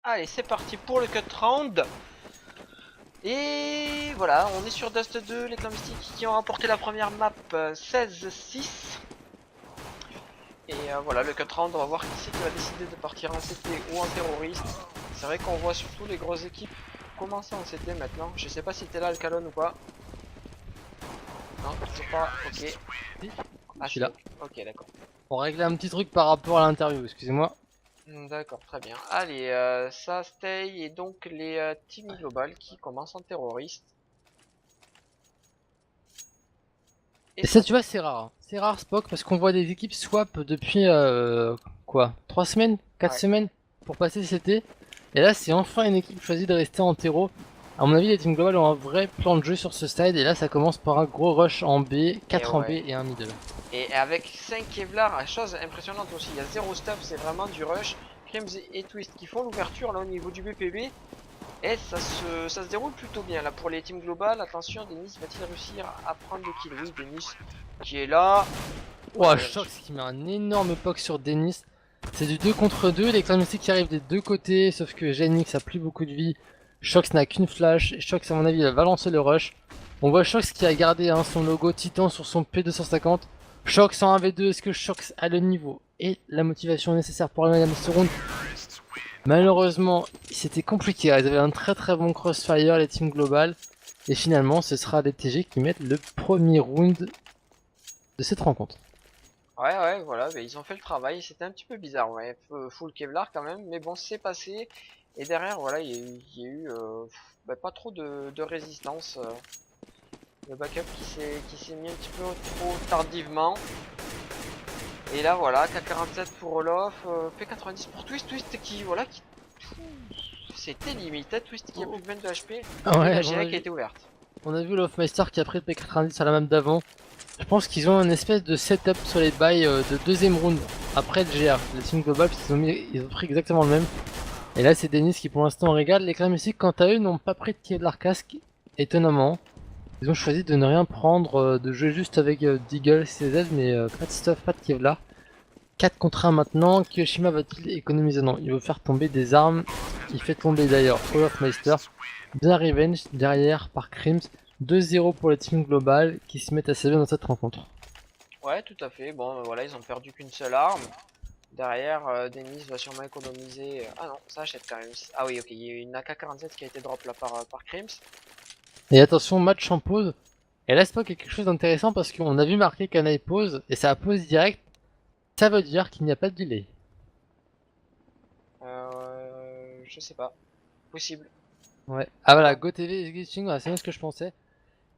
Allez, c'est parti pour le cut round. Et voilà, on est sur Dust 2, les Clan Mystiques qui ont remporté la première map 16-6. Et voilà, le cut round, on va voir qui c'est qui va décider de partir en CT ou en terroriste. C'est vrai qu'on voit surtout les grosses équipes commencer en CT maintenant. Je sais pas si t'es là, Alcalon, ou pas. Non, toujours pas, ok. Si, Ah, je suis c'est là. ok, ok, d'accord. Pour régler un petit truc par rapport à l'interview, excusez-moi. D'accord, très bien. Allez, ça, stay, et donc les teams global qui commencent en terroriste. Et Et ça, ça, tu vois, c'est rare. C'est rare, Spock, parce qu'on voit des équipes swap depuis, quoi, 3 semaines, 4 ouais. semaines pour passer CT. Et là, c'est enfin une équipe choisie de rester en terreau. À mon avis, les teams global ont un vrai plan de jeu sur ce side. Et là, ça commence par un gros rush en B, Et 4 en B ouais. et un middle. Et avec 5 Kevlar, chose impressionnante aussi, il y a 0 stuff, c'est vraiment du rush. Crims et Twist qui font l'ouverture là au niveau du BPB. Et ça se déroule plutôt bien là pour les teams globales. Attention, Denis va-t-il réussir à prendre le kill? Oui, Denis qui est là. Ouah, Ouais, Shox qui met un énorme poke sur Dennis. C'est du 2 contre 2, les clans mystiques qui arrivent des deux côtés, sauf que Genix a plus beaucoup de vie. Shox n'a qu'une flash, Shox à mon avis va lancer le rush. On voit Shox qui a gardé son logo Titan sur son P250. Shox en 1v2, est-ce que Shox a le niveau et la motivation nécessaire pour aller à ce round? Malheureusement, c'était compliqué, ils avaient un très très bon crossfire les teams globales. Et finalement, ce sera les TG qui mettent le premier round de cette rencontre. ouais, voilà, bah, ils ont fait le travail. C'était un petit peu bizarre, ouais, full Kevlar quand même, mais bon, c'est passé. Et derrière, voilà, il y a eu pas trop de résistance. Le backup qui s'est mis un petit peu trop tardivement. Et là voilà, K47 pour Olof, P90 pour Twist, Twist qui voilà qui. C'était limite, Twist qui a plus de 22 HP et la Ouais, GA qui a été ouverte. on a vu l'Offmeister qui a pris le P90 à la map d'avant. Je pense qu'ils ont une espèce de setup sur les bails de deuxième round après le GR, le team global, parce qu'ils ont pris exactement le même. Et là, c'est Denis qui pour l'instant régale. Les clans mystiques, quant à eux, n'ont pas pris de Kevlar casque, étonnamment. Ils ont choisi de ne rien prendre, de jouer juste avec Deagle, CZ, mais pas de stuff, pas de Kevlar. 4 contre 1 maintenant, Kiyoshima va-t-il économiser? Non, il veut faire tomber des armes. Il fait tomber d'ailleurs Olofmeister. Bien revenge derrière par Crims. 2-0 pour le team global qui se met à s'élever dans cette rencontre. Ouais, tout à fait. Bon, voilà, ils ont perdu qu'une seule arme. Derrière, Denis va sûrement économiser. Ah non, ça achète quand même. Ah oui, ok, il y a eu une AK-47 qui a été drop là par Crims. Et attention, match en pause. Et là, Spock est quelque chose d'intéressant parce qu'on a vu marquer Kanai pause et ça a pause direct. Ça veut dire qu'il n'y a pas de delay. Je sais pas. Possible. Ouais. Ah voilà, Voilà. GoTV is glitching, voilà, c'est bien ce que je pensais.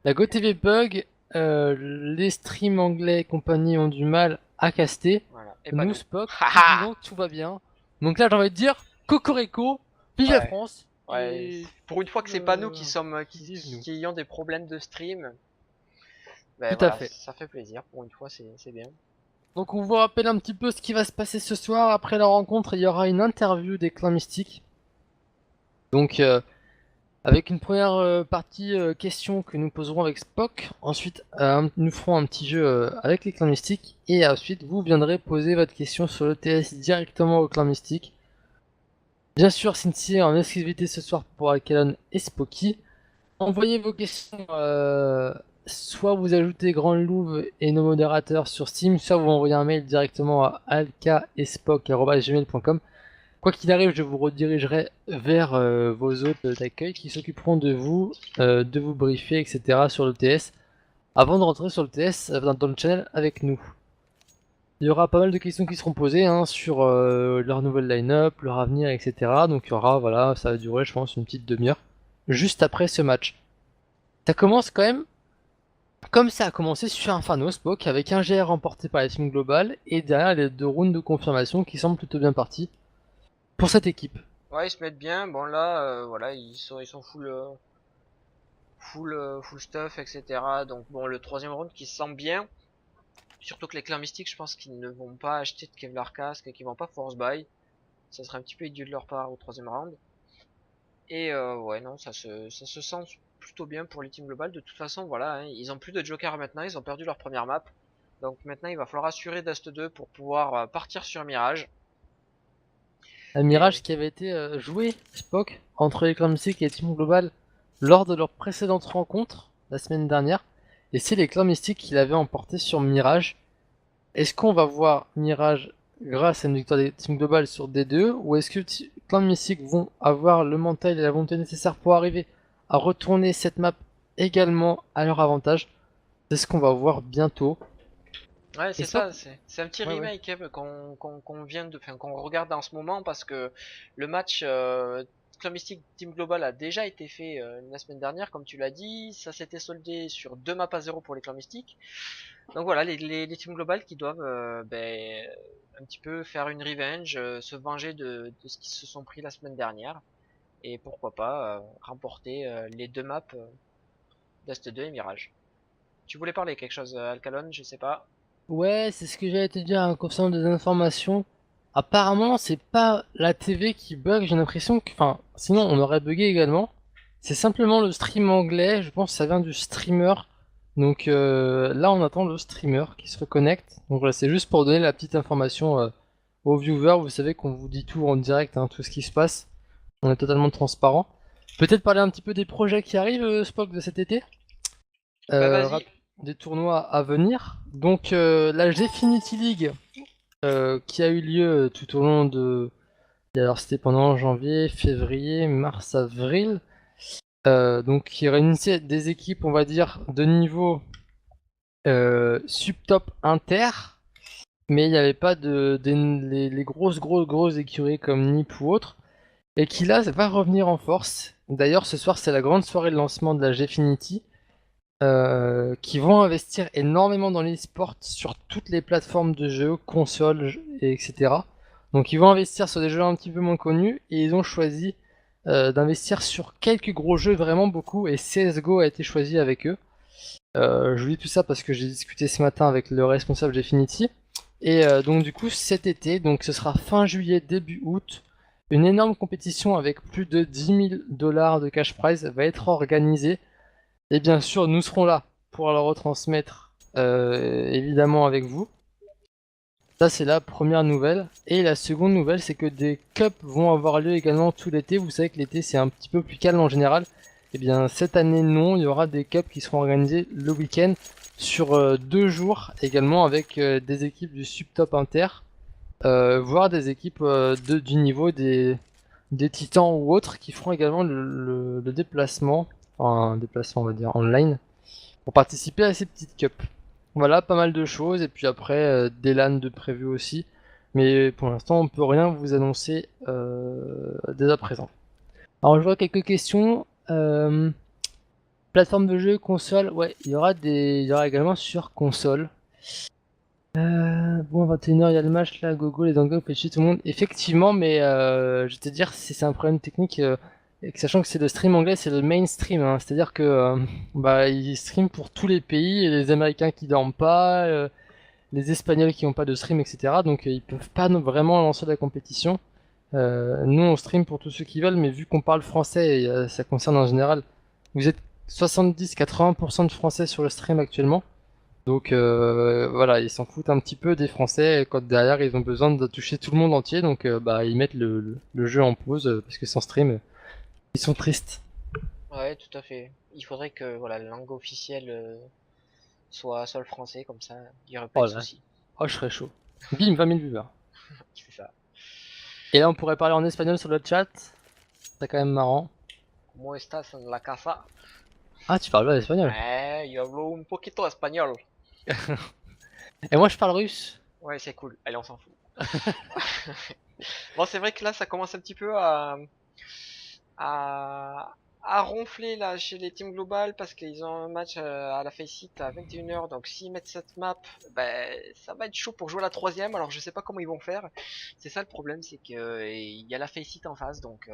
La GoTV bug, les streams anglais et compagnie ont du mal à caster. Voilà. Et pas Nous, nous. Spock, nous Haha. disons que tout va bien. Donc là, j'ai envie de dire, Cocorico, vive la Ouais. France Ouais. et Pour une fois que c'est pas nous qui sommes qui vive nous. qui ayons des problèmes de stream, ben Tout à voilà, fait. ça fait plaisir. Pour une fois, c'est bien. Donc on vous rappelle un petit peu ce qui va se passer ce soir. Après la rencontre, il y aura une interview des clans mystiques. Donc avec une première partie questions que nous poserons avec Spock. Ensuite, nous ferons un petit jeu avec les clans mystiques. Et ensuite, vous viendrez poser votre question sur l'ETS directement aux clans mystiques. Bien sûr, Cynthia est en exclusivité ce soir pour Alcalon et Spocky. Envoyez vos questions, soit vous ajoutez Grand Louvre et nos modérateurs sur Steam, soit vous envoyez un mail directement à alkaespock@gmail.com. Quoi qu'il arrive, je vous redirigerai vers vos hôtes d'accueil qui s'occuperont de vous briefer, etc. sur le TS, avant de rentrer sur le TS dans le channel avec nous. Il y aura pas mal de questions qui seront posées sur leur nouvelle line-up, leur avenir, etc. Donc il y aura, voilà, ça va durer, je pense, une petite demi-heure, juste après ce match. Ça commence quand même comme ça a commencé sur Inferno Spock avec un GR remporté par la team globale et derrière les deux rounds de confirmation qui semblent plutôt bien partis pour cette équipe. Ouais, ils se mettent bien. Bon là, voilà, ils sont full stuff, etc. Donc bon, le troisième round qui se sent bien. Surtout que les clans mystiques, je pense qu'ils ne vont pas acheter de Kevlar casque et qu'ils vont pas force buy. Ça serait un petit peu idiot de leur part au troisième round. Et ouais, non, ça se sent plutôt bien pour les teams globales. De toute façon, voilà, hein, ils ont plus de joker maintenant, ils ont perdu leur première map. Donc maintenant, il va falloir assurer Dust 2 pour pouvoir partir sur Mirage. Un Et Mirage qui avait été joué, Spock, entre les Clans Mystiques et Team Global lors de leur précédente rencontre, la semaine dernière. Et c'est les Clans Mystiques qui l'avaient emporté sur Mirage. Est-ce qu'on va voir Mirage grâce à une victoire des Team Global sur D2 ou est-ce que Clan Mystique vont avoir le mental et la volonté nécessaire pour arriver à retourner cette map également à leur avantage? C'est ce qu'on va voir bientôt. ouais, Et c'est Spock, ça, c'est un petit ouais ouais. remake qu'on vient de, enfin, qu'on regarde en ce moment parce que le match Clan Mystique Team Global a déjà été fait la semaine dernière, comme tu l'as dit. Ça s'était soldé sur 2 maps à 0 pour les Clans Mystiques. Donc voilà, les Team Global qui doivent un petit peu faire une revenge, se venger de ce qu'ils se sont pris la semaine dernière. Et pourquoi pas remporter les 2 maps Dust 2 et Mirage. Tu voulais parler quelque chose, Alcalon, je sais pas. Ouais, c'est ce que j'allais te dire, hein, concernant des informations. Apparemment, c'est pas la TV qui bug, j'ai l'impression que. Enfin, sinon on aurait bugué également. C'est simplement le stream anglais, je pense que ça vient du streamer. Donc là, on attend le streamer qui se reconnecte. Donc voilà, c'est juste pour donner la petite information aux viewers. Vous savez qu'on vous dit tout en direct, hein, tout ce qui se passe. On est totalement transparent. Peut-être parler un petit peu des projets qui arrivent, Spock, de cet été. Bah Euh, vas-y. des tournois à venir. Donc la Gfinity League qui a eu lieu tout au long de... Alors c'était pendant janvier, février, mars, avril. Donc qui réunissait des équipes, on va dire, de niveau subtop inter. Mais il n'y avait pas les grosses écuries comme NiP ou autre. Et qui là va revenir en force. D'ailleurs ce soir c'est la grande soirée de lancement de la Gfinity. Qui vont investir énormément dans l'e-sport sur toutes les plateformes de jeux, consoles, etc. Donc ils vont investir sur des jeux un petit peu moins connus et ils ont choisi d'investir sur quelques gros jeux, vraiment beaucoup, et CSGO a été choisi avec eux. Je vous dis tout ça parce que j'ai discuté ce matin avec le responsable d'Infinity. Et donc du coup cet été, donc ce sera fin juillet, début août, une énorme compétition avec plus de 10 000 $ de cash prize va être organisée. Et bien sûr, nous serons là pour le retransmettre évidemment avec vous. Ça, c'est la première nouvelle. Et la seconde nouvelle, c'est que des cups vont avoir lieu également tout l'été. Vous savez que l'été, c'est un petit peu plus calme en général. Et bien, cette année, non, il y aura des cups qui seront organisés le week-end sur 2 jours également avec des équipes du Subtop Inter, voire des équipes du niveau des Titans ou autres qui feront également le déplacement, enfin un déplacement on va dire online, pour participer à ces petites cups. Voilà, pas mal de choses, et puis après des LAN de prévu aussi, mais pour l'instant on peut rien vous annoncer dès à présent. Alors je vois quelques questions. Plateforme de jeu, console, ouais, il y aura également sur console. Bon, 21h, il y a le match là, gogo, les angles, fait chier tout le monde. Effectivement, mais je vais te dire, c'est un problème technique, et que sachant que c'est le stream anglais, c'est le mainstream, hein, c'est-à-dire que bah, ils streament pour tous les pays, et les Américains qui dorment pas, les Espagnols qui n'ont pas de stream, etc. Donc ils peuvent pas vraiment lancer la compétition. Nous, on stream pour tous ceux qui veulent, mais vu qu'on parle français, et ça concerne en général, vous êtes 70-80% de français sur le stream actuellement. Donc voilà, ils s'en foutent un petit peu des Français quand derrière ils ont besoin de toucher tout le monde entier, donc bah ils mettent le jeu en pause parce que sans stream, ils sont tristes. Ouais, tout à fait. Il faudrait que voilà, la langue officielle soit le français, comme ça, il n'y aurait pas Oh de là, soucis. oh je serais chaud. Bim, 20 000 viewers. C'est ça. Et là on pourrait parler en espagnol sur le chat, c'est quand même marrant. ¿Cómo estás en la casa? Ah tu parles pas espagnol. Yo hablo un poquito espagnol. Et moi je parle russe. Ouais, c'est cool. Allez, on s'en fout. Bon, c'est vrai que là, ça commence un petit peu à, à ronfler là chez les teams globales parce qu'ils ont un match à la Faceit à 21h. Donc, s'ils mettent cette map, ben, ça va être chaud pour jouer la troisième. Alors, je sais pas comment ils vont faire. C'est ça le problème, c'est que il y a la Faceit en face. Donc,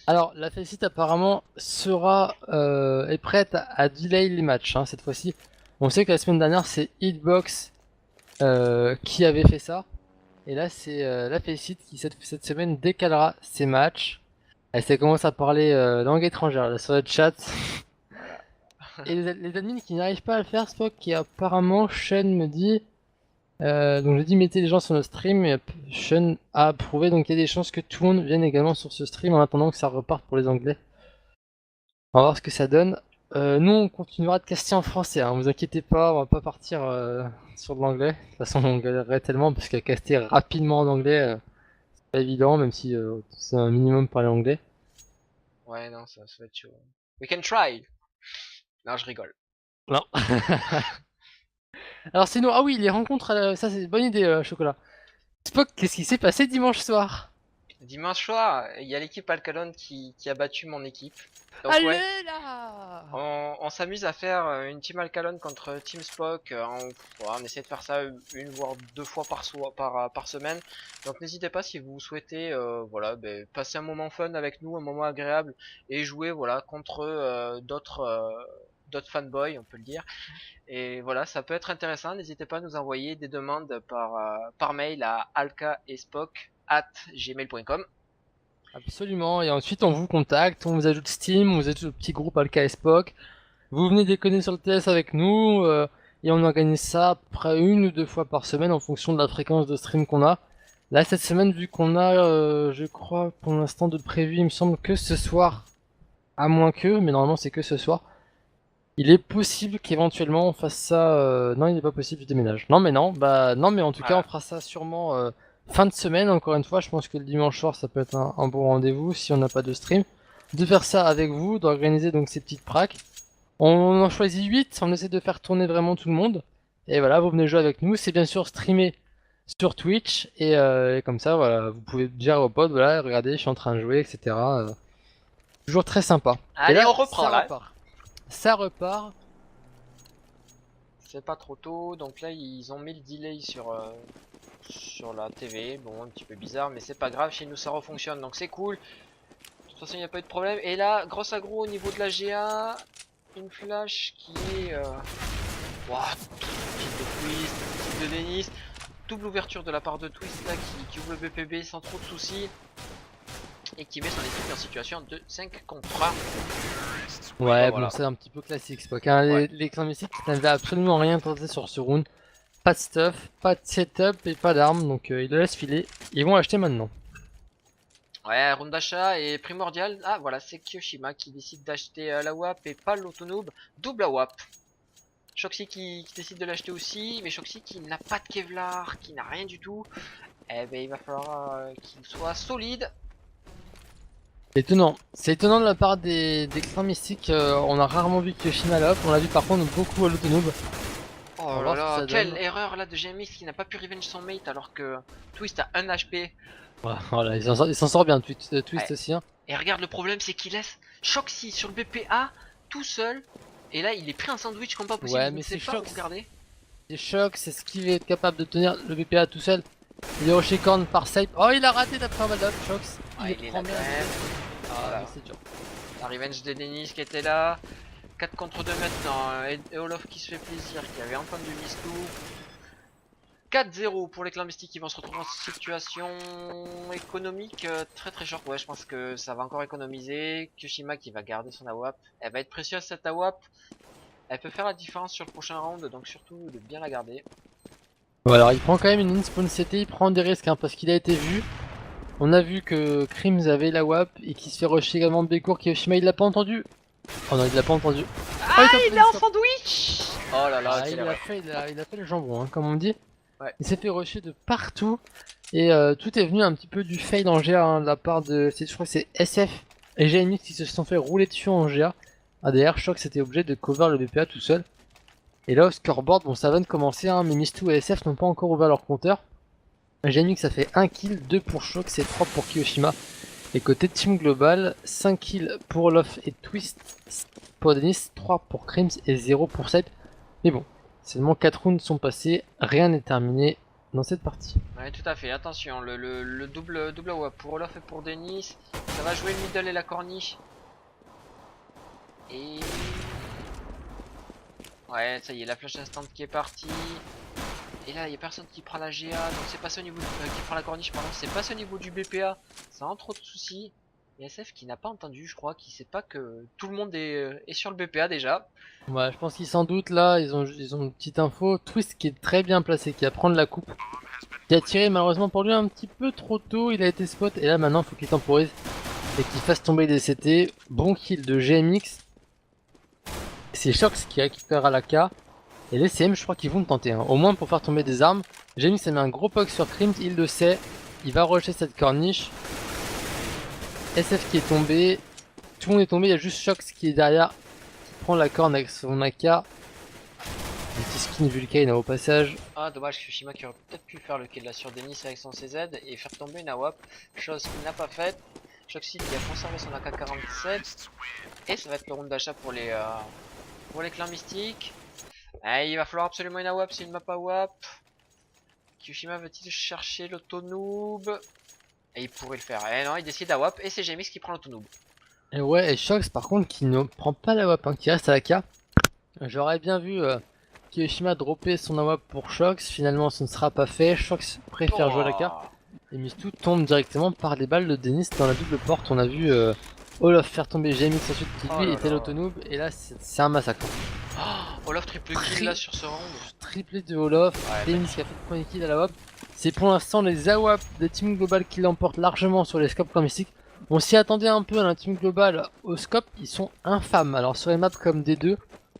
Alors la Faceit apparemment est prête à delay les matchs, hein, cette fois-ci. On sait que la semaine dernière c'est Hitbox qui avait fait ça. Et là, c'est la Faceit qui, cette semaine, décalera ses matchs. Elle s'est commencé à parler langue étrangère là, sur le chat. voilà. Et les admins qui n'arrivent pas à le faire, Spock, qui apparemment, Shen me dit, Donc j'ai dit mettez les gens sur notre stream et Sean a approuvé, donc il y a des chances que tout le monde vienne également sur ce stream en attendant que ça reparte pour les anglais. On va voir ce que ça donne. Nous on continuera de caster en français, hein, vous inquiétez pas, on va pas partir sur de l'anglais. De toute façon on galérerait tellement parce qu'à caster rapidement en anglais, c'est pas évident même si c'est un minimum parler anglais. Ouais, non, ça va être chaud. We can try. Non, je rigole. Non. Alors sinon, ah oui, les rencontres, ça c'est une bonne idée, Chocolat. Spock, qu'est-ce qui s'est passé dimanche soir? Dimanche soir, il y a l'équipe Alcalon qui a battu mon équipe. Donc ouais, Allez là! on s'amuse à faire une team Alcalon contre Team Spock. On essaie de faire ça une voire deux fois par semaine. Donc n'hésitez pas si vous souhaitez voilà, passer un moment fun avec nous, un moment agréable et jouer voilà contre d'autres fanboys, on peut le dire. Et voilà, ça peut être intéressant. N'hésitez pas à nous envoyer des demandes par mail à alkaespoc@gmail.com. Absolument, et ensuite on vous contacte, on vous ajoute Steam, on vous ajoute au petit groupe Alka Spock. Vous venez déconner sur le TS avec nous, et on organise ça à peu près 1 ou 2 fois par semaine en fonction de la fréquence de stream qu'on a. Là, cette semaine, vu qu'on a, je crois, pour l'instant de prévu, il me semble que ce soir, à moins que, mais normalement c'est que ce soir. Il est possible qu'éventuellement on fasse ça. Non, il n'est pas possible, je déménage. Non, mais non, bah non, mais en tout cas, on Voilà. fera ça sûrement fin de semaine. Encore une fois, je pense que le dimanche soir, ça peut être un bon rendez-vous si on n'a pas de stream. De faire ça avec vous, d'organiser donc ces petites pracs. On en choisit 8, on essaie de faire tourner vraiment tout le monde. Et voilà, vous venez jouer avec nous. C'est bien sûr streamé sur Twitch. Et comme ça, voilà, vous pouvez dire aux potes, voilà, regardez, je suis en train de jouer, etc. Toujours très sympa. Et Allez, là, on reprend ça là. repart. Ça repart. C'est pas trop tôt, donc là ils ont mis le delay sur la TV. Bon, un petit peu bizarre, mais c'est pas grave, chez nous ça refonctionne, donc c'est cool. De toute façon, il n'y a pas eu de problème. Et là, grosse aggro au niveau de la GA, une flash qui est... Ouah, type de Twist, type de Dennis. Double ouverture de la part de Twist là qui ouvre le BPB sans trop de soucis. Et qui met son équipe en situation de 5 contre 1. Ouais, Voilà. bon, c'est un petit peu classique, Spock. Hein. Ouais. Les clans mystiques n'avaient absolument rien tenté sur ce round. Pas de stuff, pas de setup et pas d'armes, donc ils le laissent filer. Ils vont acheter maintenant. Ouais, round d'achat est primordial. Ah voilà, c'est Kyoshima qui décide d'acheter la WAP et pas l'Autonoob. Double la WAP. Shoxy qui décide de l'acheter aussi, mais Shoxy qui n'a pas de Kevlar, qui n'a rien du tout. Eh ben il va falloir qu'il soit solide. C'est étonnant de la part des clans mystiques. On a rarement vu Kyoshima là, on l'a vu par contre beaucoup à l'Autonoob. Oh là là, quelle erreur là de GMX qui n'a pas pu revenge son mate alors que Twist a 1 HP. Voilà, il s'en sort bien, Twist Ouais. aussi. Hein. Et regarde, le problème c'est qu'il laisse Shoxy sur le BPA tout seul. Et là il est pris un sandwich comme pas possible, Ouais, il mais ne sait c'est pas Shox. où regarder. C'est Shox, c'est ce qui va être capable de tenir le BPA tout seul. Il est rushé corn par side. Oh, il a raté d'après un Shox. Ouais, il est là quand même. Ah, Voilà. mais c'est dur. La revenge de Denis qui était là. 4 contre 2 maintenant. Et Olof qui se fait plaisir, qui avait entendu Mistou. 4-0 pour les clans mystiques qui vont se retrouver en situation économique très très short. Ouais, je pense que ça va encore économiser. Kyoshima qui va garder son AWAP. Elle va être précieuse cette AWAP. Elle peut faire la différence sur le prochain round, donc surtout de bien la garder. Bon, alors il prend quand même une inspawn CT, il prend des risques hein, parce qu'il a été vu. On a vu que Krims avait la WAP et qu'il se fait rusher également de Bekour. Kyoshima il l'a pas entendu. Oh non, il l'a pas entendu. Ah, il est en sandwich. Oh là là, Ah, il a fait le jambon, hein, comme on dit. Ouais. Il s'est fait rusher de partout. Et tout est venu un petit peu du fail en GA hein, de la part de. Je crois que c'est SF et GMX qui se sont fait rouler dessus en GA. ADR, Shock c'était obligé de cover le BPA tout seul. Et là au scoreboard, bon ça vient de commencer, hein, mais Mistou et SF n'ont pas encore ouvert leur compteur. GMX ça fait 1 kill, 2 pour Shock, c'est 3 pour Kyoshima. Et côté Team Global, 5 kills pour Olof et Twist pour Denis, 3 pour Krims et 0 pour Side. Mais bon, seulement 4 rounds sont passés, rien n'est terminé dans cette partie. Ouais, tout à fait, attention, le double WAP pour Olof et pour Denis. Ça va jouer le middle et la corniche. Et... Ouais, ça y est, la flash instant qui est partie. Et là, il n'y a personne qui prend la GA, donc c'est passé au niveau qui prend la corniche, pardon, c'est passé au niveau du BPA, sans trop de soucis. Et SF qui n'a pas entendu, je crois, qui sait pas que tout le monde est sur le BPA déjà. Ouais, je pense qu'ils s'en doutent là, ils ont une petite info. Twist qui est très bien placé, qui va prendre la coupe. Qui a tiré malheureusement pour lui un petit peu trop tôt, il a été spot. Et là maintenant, faut qu'il temporise et qu'il fasse tomber des CT. Bon kill de GMX. C'est Shox qui récupère la K. Et les CM, je crois qu'ils vont le tenter, hein. Au moins pour faire tomber des armes. GMX a mis un gros poke sur Crims, il le sait. Il va rusher cette corniche. SF qui est tombé. Tout le monde est tombé, il y a juste Shox qui est derrière. Qui prend la corne avec son AK. Des petits skins Vulcain au passage. Ah, dommage, Fushima qui aurait peut-être pu faire le kill là sur Denis avec son CZ et faire tomber une AWP, chose qu'il n'a pas faite. Shoxy qui a conservé son AK-47. Et ça va être le round d'achat pour les clans mystiques. Il va falloir absolument une AWP, c'est une map AWP. Fushima veut-il chercher l'autonoob? Et il pourrait le faire. Eh non, il décide AWP et c'est GMX qui prend l'autonoob. Et ouais, et Shox par contre qui ne prend pas la WAP, hein, qui reste à la K. J'aurais bien vu Kiyoshima dropper son AWP pour Shox, finalement ce ne sera pas fait. Shox préfère jouer à la K. Et Mistou tombe directement par des balles de Denis dans la double porte. On a vu Olaf faire tomber GMX ensuite qui lui était l'autonoob. Et là c'est un massacre. Olaf triple kill là sur ce round. Triplé de Olaf, Denis qui a fait le premier kill à la WAP. C'est pour l'instant les AWP de Team Global qui l'emportent largement sur les scopes comme mystiques. On s'y attendait un peu à la Team Global au scope, ils sont infâmes. Alors sur les maps comme D2,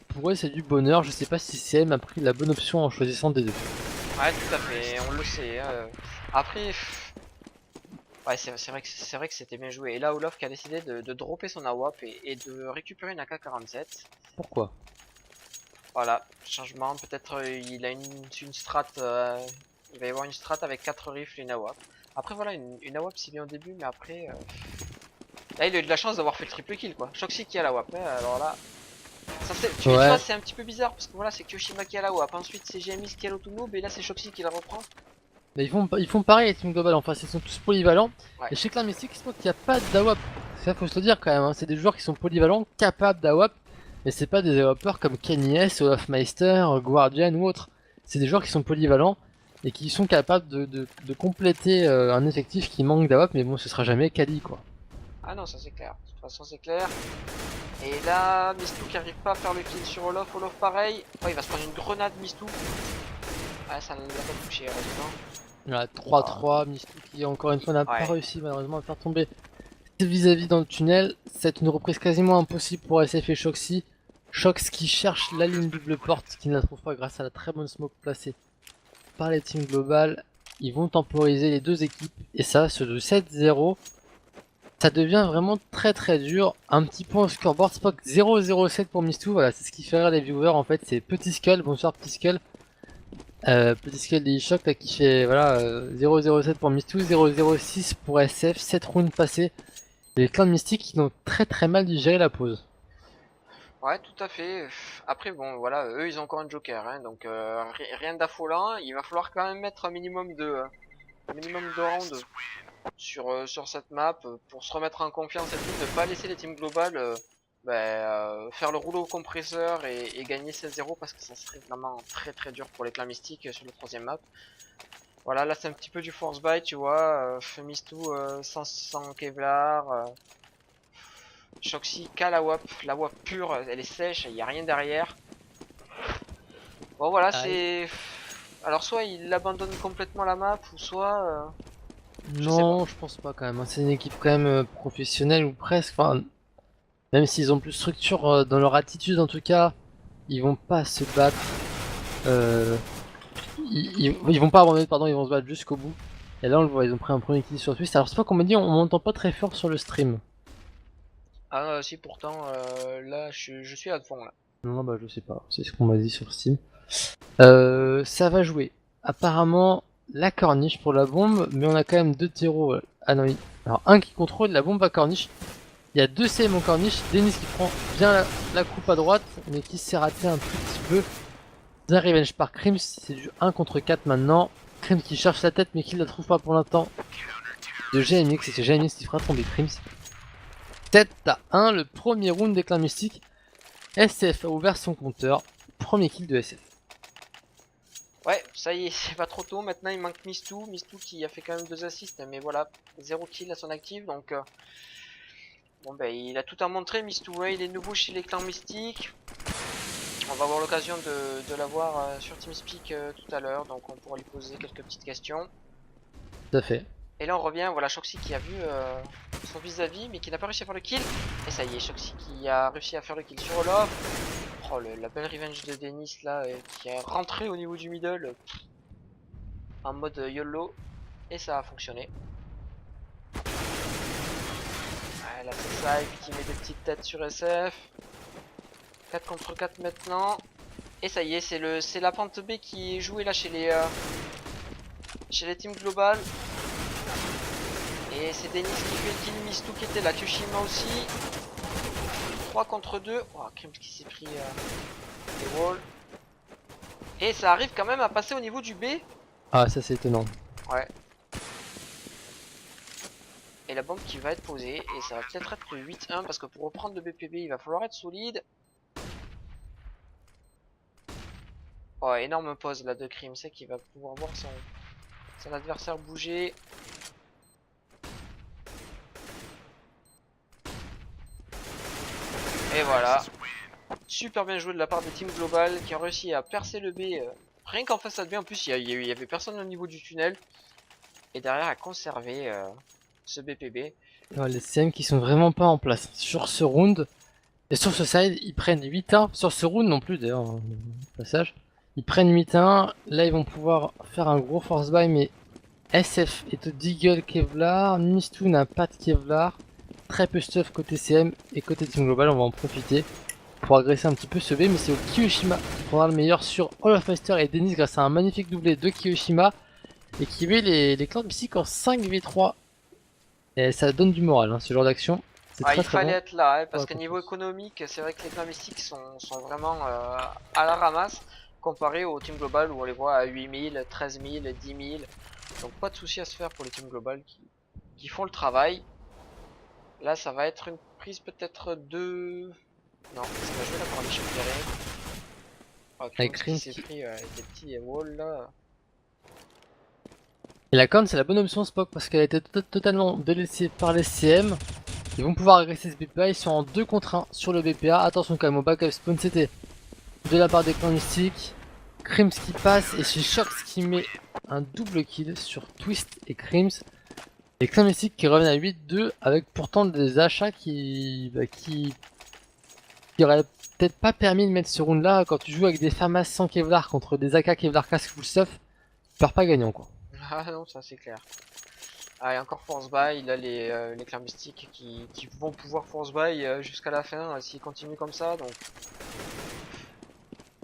pour eux c'est du bonheur. Je sais pas si CM a pris la bonne option en choisissant D2. Ouais, tout à fait, on le sait. Après, ouais, c'est vrai que c'était bien joué. Et là, Olaf qui a décidé de dropper son AWP et de récupérer une AK-47. Pourquoi? Voilà, changement. Peut-être il a une strat. Il va y avoir une strat avec 4 rifles et une AWP. Après, voilà, une AWP c'est bien au début, mais après. Là, il a eu de la chance d'avoir fait le triple kill quoi. Shoxy qui a la WAP, hein, alors là. Tu vois, c'est un petit peu bizarre parce que voilà, c'est Kyoshima qui a la WAP. Ensuite, c'est GMX qui a l'autonoob et là, c'est Shoxy qui la reprend. Mais ils font pareil les Team Global en face, ils sont tous polyvalents. Ouais. Et chez Clan Mystique, il qu'il n'y a pas d'AWP. Ça, faut se le dire quand même, hein. C'est des joueurs qui sont polyvalents, capables d'AWP. Mais c'est pas des AWPers comme Kenny S, Olaf Meister, Guardian ou autre. C'est des joueurs qui sont polyvalents et qui sont capables de compléter un effectif qui manque d'AWP. Mais bon, ce sera jamais Kali quoi. Ah non, ça c'est clair. De toute façon, c'est clair. Et là, Mistou qui arrive pas à faire le kill sur Olaf. Olaf pareil. Oh, il va se prendre une grenade, Mistou. Ah, ça ne l'a pas touché, heureusement. Voilà, 3-3, Mistou qui encore une fois n'a pas réussi malheureusement à faire tomber vis-à-vis dans le tunnel. C'est une reprise quasiment impossible pour SF et Shoxy. Shox qui cherche la ligne double porte, qui ne la trouve pas grâce à la très bonne smoke placée par les teams globales. Ils vont temporiser les deux équipes et ça, ce de 7-0. Ça devient vraiment très très dur. Un petit point au scoreboard, Spock 0-0-7 pour Mistou. Voilà, c'est ce qui fait rire les viewers en fait. C'est Petit Skull, bonsoir Petit Skull. Petit Skull des Shock là qui fait voilà 0-0-7 pour Mistou, 0-0-6 pour SF, 7 rounds passés. Les clans de Mystique qui ont très très mal digéré la pause. Ouais, tout à fait. Après, bon, voilà, eux, ils ont encore un joker, hein, donc rien d'affolant. Il va falloir quand même mettre un minimum de rounds sur cette map pour se remettre en confiance et tout, ne pas laisser les teams globales faire le rouleau compresseur et gagner 16-0 parce que ça serait vraiment très très dur pour les clans mystiques sur le troisième map. Voilà, là c'est un petit peu du force buy, tu vois. Mistou sans Kevlar. Shoxy qu'à la WAP pure, elle est sèche, il n'y a rien derrière. Bon voilà, c'est... Alors soit il abandonne complètement la map, ou soit... Non, je pense pas quand même. C'est une équipe quand même professionnelle ou presque. Enfin, même s'ils ont plus de structure dans leur attitude en tout cas, ils vont pas se battre. Ils vont pas abandonner, pardon, ils vont se battre jusqu'au bout. Et là on le voit, ils ont pris un premier kill sur Twist. Alors c'est pas qu'on me dit, on m'entend pas très fort sur le stream. Ah si pourtant là je suis à fond là. Non, bah je sais pas, c'est ce qu'on m'a dit sur Steam. Ça va jouer. Apparemment la corniche pour la bombe, mais on a quand même deux terreaux. Ah non, alors un qui contrôle la bombe à corniche. Il y a deux CM en corniche, Denis qui prend bien la coupe à droite, mais qui s'est raté un tout petit peu. Bien revenge par Crims, c'est du 1 contre 4 maintenant. Crims qui cherche la tête mais qui la trouve pas pour l'instant. De GMX, et c'est GMX qui fera tomber Crims. 7-1, le premier round des clans mystiques. SF a ouvert son compteur. Premier kill de SF. Ouais, ça y est, c'est pas trop tôt. Maintenant il manque Mistou. Mistou qui a fait quand même 2 assists, mais voilà, 0 kill à son actif. Donc Bon ben il a tout à montrer Mistou, hein. Il est nouveau chez les clans mystiques. On va avoir l'occasion de l'avoir sur TeamSpeak tout à l'heure, donc on pourra lui poser quelques petites questions. Tout à fait. Et là on revient, voilà Shoxy qui a vu son vis-à-vis mais qui n'a pas réussi à faire le kill. Et ça y est, Shoxy qui a réussi à faire le kill sur Olaf. Oh la belle revenge de Denis là, qui est rentré au niveau du middle en mode YOLO. Et ça a fonctionné. Ouais, là c'est ça, et puis qui met des petites têtes sur SF. 4 contre 4 maintenant. Et ça y est, c'est la pente B qui est jouée là chez les teams global. Et c'est Denis qui fait le kill, Mistou qui était là, Kyoshima aussi. 3 contre 2. Oh, Krims qui s'est pris les walls. Et ça arrive quand même à passer au niveau du B. Ah, ça c'est étonnant. Ouais. Et la bombe qui va être posée. Et ça va peut-être être le 8-1 parce que pour reprendre le BPB, il va falloir être solide. Oh, énorme pause là de Krims, c'est qu'il va pouvoir voir son adversaire bouger. Et voilà. Super bien joué de la part des teams global qui ont réussi à percer le B rien qu'en face à B. En plus il y avait personne au niveau du tunnel. Et derrière à conserver ce BPB. Ouais, les CM qui sont vraiment pas en place sur ce round. Et sur ce side, ils prennent 8-1. Sur ce round non plus d'ailleurs, au passage. Ils prennent 8-1. Là ils vont pouvoir faire un gros force buy. Mais SF est au Deagle Kevlar. Mistou n'a pas de Kevlar. Très peu stuff côté CM et côté Team Global. On va en profiter pour agresser un petit peu ce B. Mais c'est au Kiyoshima qui prendra le meilleur sur All of Master et Denis grâce à un magnifique doublé de Kiyoshima. Et qui met les clans mystiques en 5v3. Et ça donne du moral, hein, ce genre d'action. Ah, il fallait être là, hein, parce Ouais, que niveau économique, c'est vrai que les clans mystiques sont vraiment à la ramasse comparé au team global où on les voit à 8000, 13000, 10000. Donc pas de souci à se faire pour les teams global qui font le travail. Là ça va être une prise peut-être de... Non, ça va jouer la corniche éclairée. Oh, avec qui Rin s'est pris des petits walls là. Et la corne c'est la bonne option Spock parce qu'elle a été totalement délaissée par les CM. Ils vont pouvoir agresser ce BPA, ils sont en 2 contre 1 sur le BPA. Attention quand même au backup spawn, c'était de la part des clans mystiques. Krims qui passe et c'est Shox qui met un double kill sur Twist et Krims. Les clans mystiques qui reviennent à 8-2 avec pourtant des achats qui auraient peut-être pas permis de mettre ce round là. Quand tu joues avec des FAMAS sans Kevlar contre des AK Kevlar casque full stuff, tu perds pas gagnant quoi. Ah non, ça c'est clair. Ah, et encore force buy, il a les clans mystiques qui vont pouvoir force buy jusqu'à la fin s'ils continuent comme ça. Donc,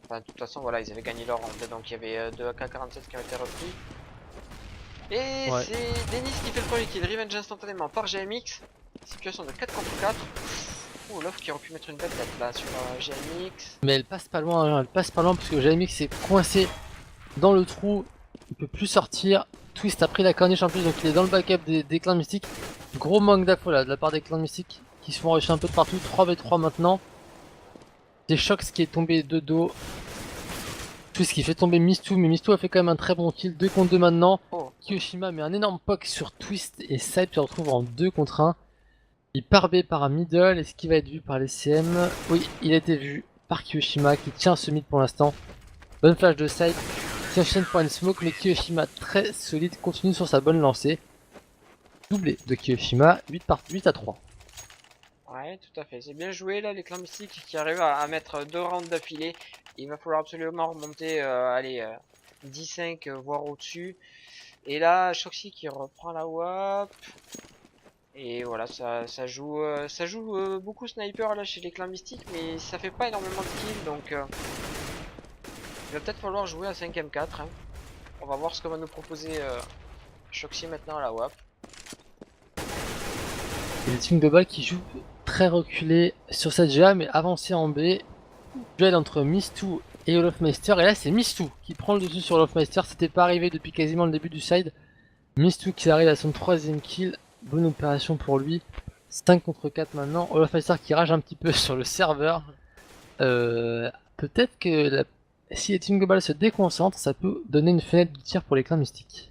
enfin, de toute façon, voilà, ils avaient gagné leur round, donc il y avait 2 AK-47 qui ont été repris. Et Ouais. c'est Denis qui fait le premier kill, revenge instantanément par GMX. Situation de 4 contre 4. Oh, Love qui aurait pu mettre une belle tête là sur GMX. Mais elle passe pas loin, hein, elle passe pas loin parce que GMX est coincé dans le trou, il peut plus sortir. Twist a pris la corniche en plus donc il est dans le backup des clans mystiques. Gros manque d'infos là de la part des clans mystiques qui se font rusher un peu de partout. 3v3 maintenant. C'est Shox qui est tombé de dos. Twist qui fait tomber Mistou, mais Mistou a fait quand même un très bon kill. 2 contre 2 maintenant. Oh. Kiyoshima met un énorme poke sur Twist et Side se retrouve en 2 contre 1. Il part B par un middle. Est-ce qu'il va être vu par les CM? Oui, il a été vu par Kiyoshima qui tient ce mid pour l'instant. Bonne flash de Side. Qui enchaîne pour une smoke, mais Kiyoshima très solide continue sur sa bonne lancée. Doublé de Kiyoshima, 8 à 3. Ouais, tout à fait. C'est bien joué là, les clans mystiques qui arrivent à mettre 2 rounds d'affilée. Il va falloir absolument remonter, allez, 10-5, voire au-dessus. Et là, Shoxy qui reprend la WAP. Et voilà, ça joue beaucoup sniper là chez les clans mystiques, mais ça fait pas énormément de kills, donc il va peut-être falloir jouer à 5m4. Hein. On va voir ce que va nous proposer Shoxy maintenant à la WAP. Et les teams de balle qui jouent très reculé sur cette GA, mais avancé en B. Duel entre Mistou et Olofmeister. Et là, c'est Mistou qui prend le dessus sur Olofmeister. C'était pas arrivé depuis quasiment le début du side. Mistou qui arrive à son 3ème kill. Bonne opération pour lui. 5 contre 4 maintenant. Olofmeister qui rage un petit peu sur le serveur. Peut-être que si les teams globales se déconcentrent, ça peut donner une fenêtre de tir pour les clans mystiques.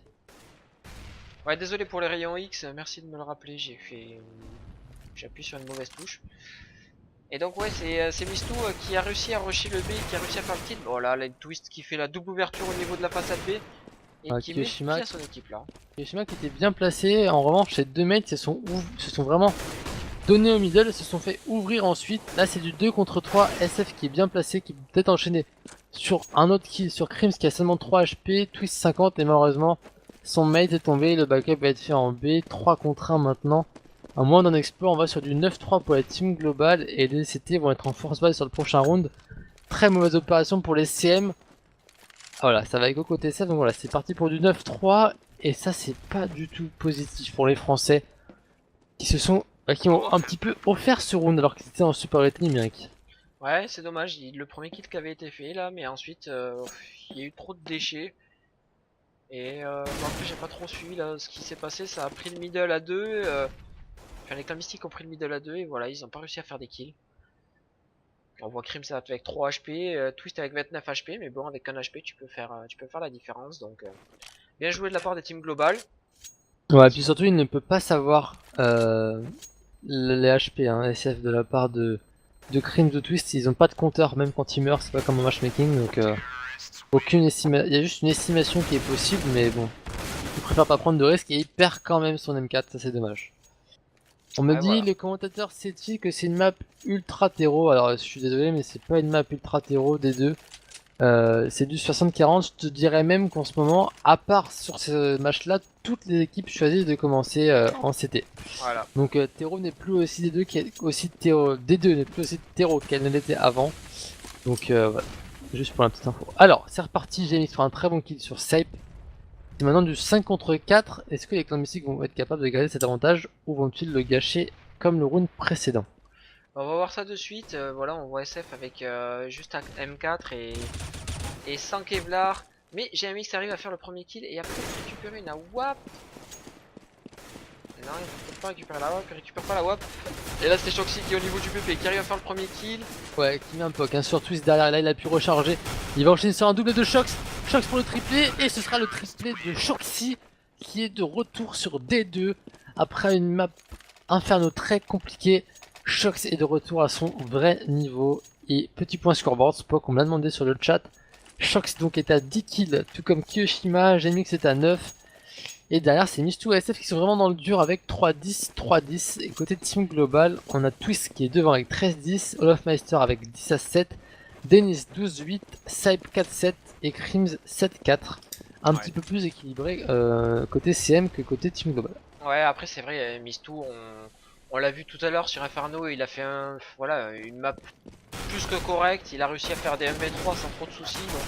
Ouais, désolé pour les rayons X, merci de me le rappeler, j'ai j'appuie sur une mauvaise touche. Et donc ouais, c'est Mistou qui a réussi à rusher le B, qui a réussi à faire le kill. Bon là, Twist qui fait la double ouverture au niveau de la façade B et qui met Kiyoshima, bien son équipe là. Kiyoshima qui était bien placé. En revanche, ces deux mates se sont vraiment donnés au middle, se sont fait ouvrir ensuite. Là, c'est du 2 contre 3. SF qui est bien placé, qui peut peut-être enchaîner sur un autre kill sur Crims qui a seulement 3 HP. Twist 50 et malheureusement, son mate est tombé. Le backup va être fait en B. 3 contre 1 maintenant. À moins d'un exploit, on va sur du 9-3 pour la team globale et les CT vont être en force base sur le prochain round. Très mauvaise opération pour les CM. Voilà, ça va avec au côté SF, donc voilà, c'est parti pour du 9-3 et ça c'est pas du tout positif pour les Français qui ont un petit peu offert ce round alors qu'ils étaient en supériorité numérique. Ouais, c'est dommage, le premier kill qui avait été fait là, mais ensuite il y a eu trop de déchets. Et bon, après j'ai pas trop suivi là ce qui s'est passé, ça a pris le middle à 2. Enfin les clans mystiques ont pris le middle à 2 et voilà, ils ont pas réussi à faire des kills. On voit Crims avec 3 HP, Twist avec 29 HP, mais bon avec un HP tu peux faire la différence. Donc bien joué de la part des teams globales. Ouais, et puis surtout il ne peut pas savoir les HP, hein, SF de la part de Crims de Twist, ils ont pas de compteur même quand ils meurent, c'est pas comme un matchmaking, donc aucune estimation, il y a juste une estimation qui est possible, mais bon, il préfère pas prendre de risques et il perd quand même son M4, ça c'est dommage. On me Ouais, dit, voilà. les commentateurs sait-il que c'est une map ultra terreau. Alors je suis désolé mais c'est pas une map ultra terreau des deux. C'est du 60-40. Je te dirais même qu'en ce moment, à part sur ce match là, toutes les équipes choisissent de commencer en CT. Voilà. Donc terreau n'est plus aussi des deux aussi terreau, des deux n'est plus aussi terreau qu'elle ne l'était avant. Donc voilà, juste pour la petite info. Alors c'est reparti, j'ai mis sur un très bon kill sur Sape. C'est maintenant du 5 contre 4. Est-ce que les clans mystiques vont être capables de garder cet avantage ou vont-ils le gâcher comme le round précédent? On va voir ça de suite. Voilà, on voit SF avec juste un M4 et 100 Kevlar. Mais GMX arrive à faire le premier kill et après récupérer une WAP. Non, il peut peut-être pas récupérer la WAP, il récupère pas la WAP. Et là c'est Shoxy qui est au niveau du PP qui arrive à faire le premier kill. Ouais, qui met un poke, hein, sur Twist derrière, là il a pu recharger. Il va enchaîner sur un double de Shox. Shox pour le triplé, et ce sera le triplé de Shoxy qui est de retour sur D2. Après une map Inferno très compliquée, Shox est de retour à son vrai niveau. Et petit point scoreboard, Spock, on me l'a demandé sur le chat. Shox donc est à 10 kills, tout comme Kiyoshima, Genmix est à 9. Et derrière, c'est Mistou et SF qui sont vraiment dans le dur avec 3-10, 3-10. Et côté team global, on a Twist qui est devant avec 13-10, Olofmeister avec 10 à 7, Dennis 12-8, Sype 4-7 et Crims 7-4. Un petit peu plus équilibré côté CM que côté team global. Ouais, après c'est vrai, Mistou, on l'a vu tout à l'heure sur Inferno, il a fait voilà, une map plus que correcte, il a réussi à faire des 1v3 sans trop de soucis. Donc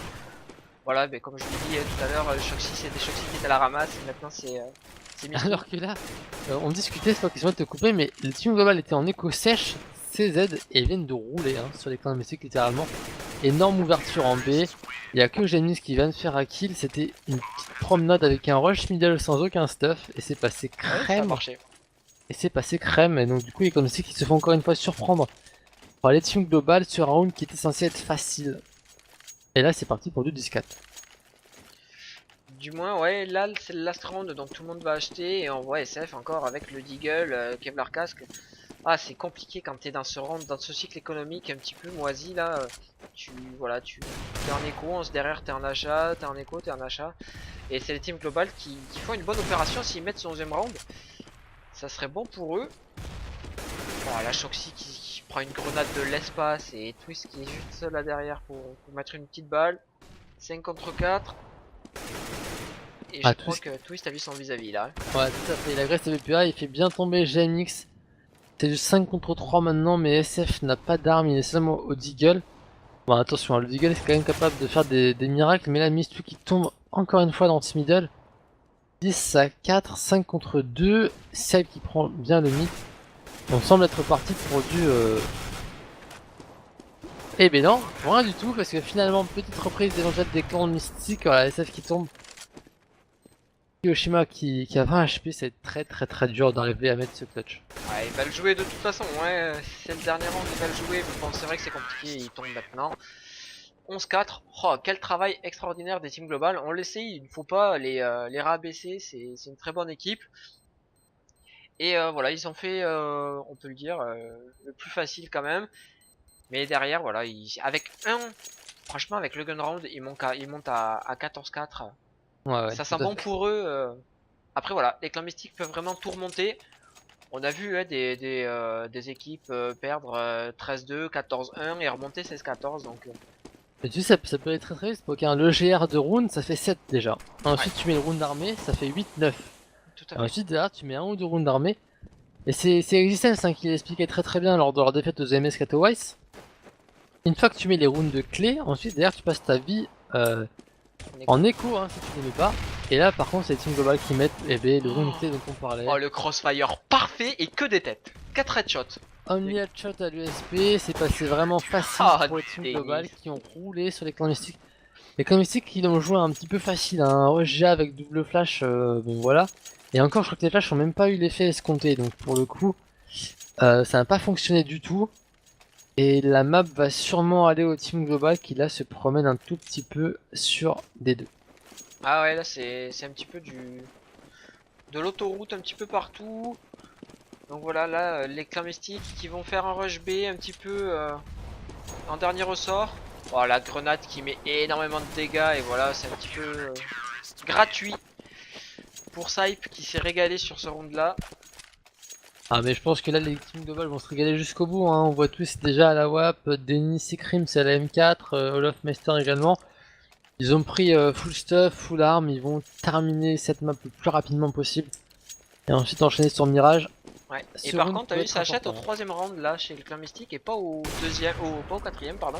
voilà, mais comme je vous l'ai dit tout à l'heure, Shoxy c'était Shoxy qui était à la ramasse et maintenant c'est Mistou. Alors que là, on discutait, c'est pas question de te couper, mais le team global était en écho sèche, CZ, et ils viennent de rouler hein, sur les clans domestiques littéralement. Énorme ouverture en B, il y a que Genis qui vient de faire un kill, c'était une petite promenade avec un rush middle sans aucun stuff, et c'est passé Ouais, ça a crème. marché. Et c'est passé crème, et donc du coup les clans domestiques ils se font encore une fois surprendre par les teams globales sur un round qui était censé être facile. Et là c'est parti pour du 10-4. Du moins, ouais, là c'est le last round donc tout le monde va acheter et on voit SF encore avec le Deagle, Kevlar Casque. Ah, c'est compliqué quand t'es dans ce round, dans ce cycle économique un petit peu moisi là. Voilà, tu t'es en écho, on se derrière t'es en achat, t'es en écho, t'es en achat. Et c'est les teams globales qui font une bonne opération s'ils mettent ce 11ème round. Ça serait bon pour eux. Bon, la Shoxy qui prend une grenade de l'espace et Twist qui est juste seul là derrière pour mettre une petite balle. 5 contre 4. Et je crois que Twist a vu son vis-à-vis là. Ouais, tout à fait, il agresse le VPA, il fait bien tomber GMX. C'est du 5 contre 3 maintenant, mais SF n'a pas d'arme, il est seulement au Deagle. Bon, attention, hein, le Deagle est quand même capable de faire des miracles, mais là, Mistou qui tombe encore une fois dans ce middle. 10 à 4, 5 contre 2, Seb qui prend bien le mid. On semble être parti pour du... Eh ben non, rien du tout, parce que finalement, petite reprise des clans mystiques, voilà, SF qui tombe. Hiroshima qui a 20 HP, c'est très dur d'arriver à mettre ce clutch. Ouais, il va le jouer de toute façon, ouais, c'est le dernier round, il va le jouer. Bon, c'est vrai que c'est compliqué, il tombe maintenant. 11-4, oh, quel travail extraordinaire des teams globales. On l'essaye, il ne faut pas les rabaisser, c'est une très bonne équipe. Et voilà, ils ont fait, on peut le dire, le plus facile quand même. Mais derrière, voilà, franchement, avec le gun round, ils montent à 14-4. Ouais, ouais, Ça tout sent à bon fait. pour eux. Après, voilà, les clans mystiques peuvent vraiment tout remonter. On a vu des équipes perdre 13-2, 14-1 et remonter 16-14. Donc, Mais tu sais, ça peut être très très vite, Spock, hein. Le GR de round, ça fait 7 déjà. ouais, Ensuite, tu mets le round d'armée, ça fait 8-9. tout à fait. Ensuite, derrière, tu mets un ou deux rounds d'armée. Et c'est Existence hein, qui l'expliquait très très bien lors de leur défaite aux AMS Katowice. Une fois que tu mets les rounds de clé, ensuite, derrière, tu passes ta vie en écho, hein, si tu n'aimais pas. Et là, par contre, c'est les teams globales qui mettent le round clé dont on parlait. Oh, le crossfire parfait et que des têtes. 4 headshots. Omni headshot à l'USP, c'est passé vraiment facile Ah, pour les teams Denis. globales qui ont roulé sur les clans mystiques. Les clans mystiques qui l'ont joué un petit peu facile, hein. Rush avec double flash, bon voilà. Et encore, je crois que les flashs ont même pas eu l'effet escompté, donc pour le coup, ça n'a pas fonctionné du tout. Et la map va sûrement aller au team global qui là se promène un tout petit peu sur D2. Ah ouais, là c'est un petit peu de l'autoroute un petit peu partout. Donc voilà, là les clans mystiques qui vont faire un rush B un petit peu en dernier ressort. Oh, la grenade qui met énormément de dégâts et voilà, c'est un petit peu gratuit pour Sype qui s'est régalé sur ce round là. Ah mais je pense que là les teams global vont se régaler jusqu'au bout, hein. On voit tous déjà à la WAP, Denis et Crims à la M4, Olaf Meister également. Ils ont pris full stuff, full arm, ils vont terminer cette map le plus rapidement possible. Et ensuite enchaîner sur Mirage. Ouais. Et Ce par round contre, t'as peut vu, être ça achète au important. troisième round là chez le clan mystique et pas au deuxième, pas au quatrième, pardon.